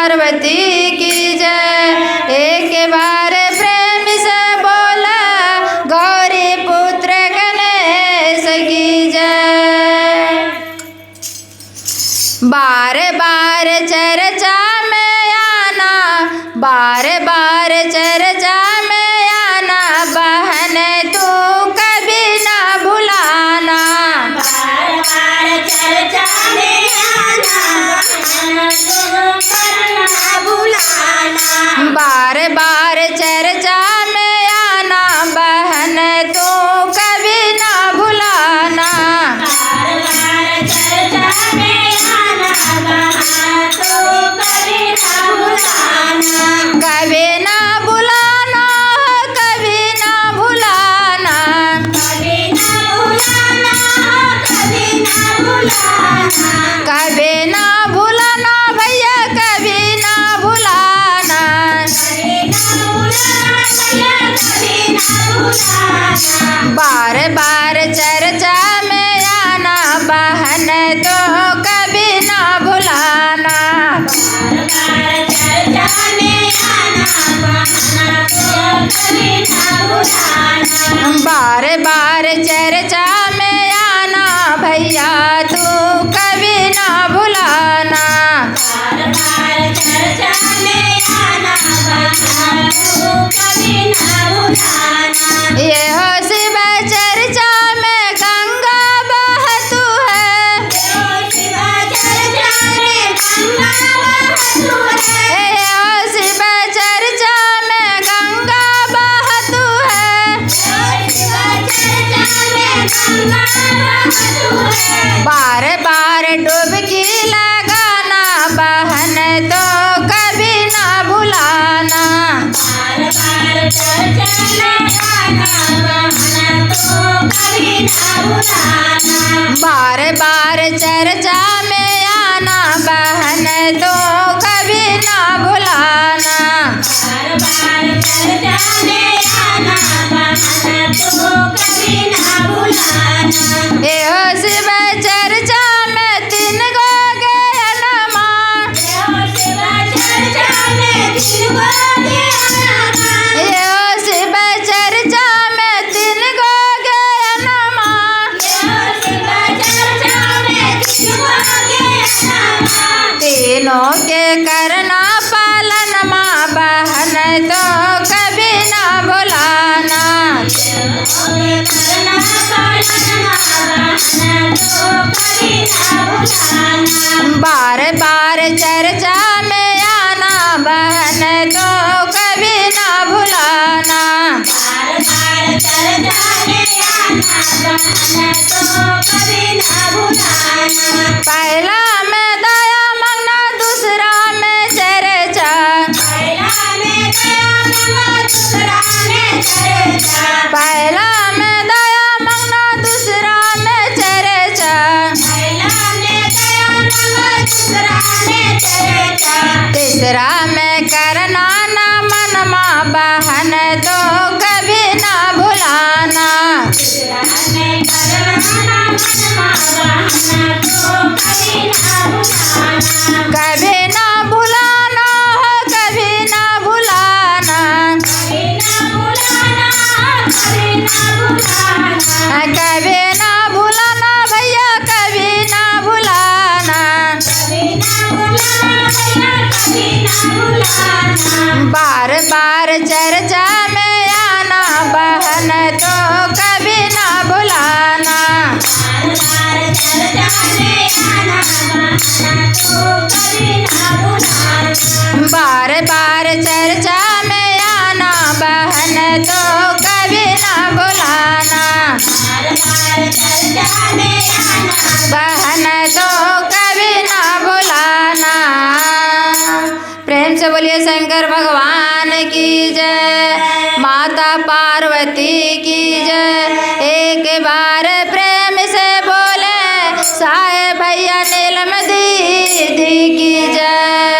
पार्वती की जय। एक बार प्रेम से बोला गौरी पुत्र गणेश की जय। बार बार चर्चा में आना, बार बार चर्चा में आना, बहन तू कभी ना भुलाना। बार बार चर्चा में आना, बहन तू कभी ना भुलाना। बार बार चर्चा में आना, बहन तू कभी ना भुलाना। बार बार चर्चा में आना, बहन तू कभी ना भुलाना। कभी ना भुलाना, कभी ना भुलाना। कभी ना भुलाना, कभी ना भुलाना। कभी ना भुलाना भैया, कभी ना भुलाना। कभी ना भुलाना भैया, कभी ना भुलाना। बार बार चर्चा में आना, बहन तो कभी ना भुलाना। बार बार चर्चा में आना, बहन तो कभी ना भुलाना। बार बार चर्चा में आना, भैया तू कभी ना भुलाना। बार बार चर्चा में आना, बहन तो कभी ना भुलाना। ये हो शिव चर्चा में गंगा बहतू है। यो शिव चर्चा में गंगा बहतू है। ये हो शिव चर्चा में गंगा बहतू है। यो शिव चर्चा में गंगा बहतू है। बार बार डुबकी लगाना, बहन तो कभी ना भुलाना। बार बार चर्चा में आना, बहन तो कभी ना भुलाना। बार बार चर्चा में आना, बहन तो कभी ना भुलाना। बार बार चर्चा में आना, बहन तो कभी ना भुलाना। ये हो शिव चर्चा में तीन गो ज्ञानमा। यो शिव चर्चा में तीन गो ज्ञानमा। ये हो शिव चर्चा में तीन गो ज्ञानमा। यो शिव चर्चा में तीन गो ज्ञानमा। तीनों के करना पालन माँ, बहन तो कभी ना भुलाना। करना पालनमा, बहन तो कभी ना भुलाना। बार बार चर्चा में आना, बहन तो कभी ना भुलाना। बार बार चर्चा में आना, बहन तो कभी ना भुलाना। पहला में दया मांगना, दूसरा में चर्चा। पहला में दया मांगना, दूसरा में चर्चा। पहला में दया मांगना, दूसरा में चर्चा। पहला में दया मांगना, दूसरा में चर्चा। तीसरा में करना ना मन माँ, बहन तो कभी ना भुलाना। तीसरा में करना मनमा, बहन तो कभी ना भुलाना। कभी ना भुलाना हो, कभी ना भुलाना। कभी ना भुलाना, कभी ना भुलाना। कभी ना भुलाना भैया, कभी ना भुलाना। कभी ना भुलाना भैया, कभी ना भुलाना। बार बार चर्चा में आना, बहन तो कभी ना भुलाना। बार बार चर्चा में आना, बहन तो कभी ना भुलाना। बार बार चर्चा में आना, बहन तो कभी ना भुलाना। बार बार चर्चा में आना, बहन तो कभी ना भुलाना। प्रेम से बोलिए शंकर भगवान की जय, माता पार्वती की जय। एक बार प्रेम से बोले साहेब भैया नीलम दीदी की जय।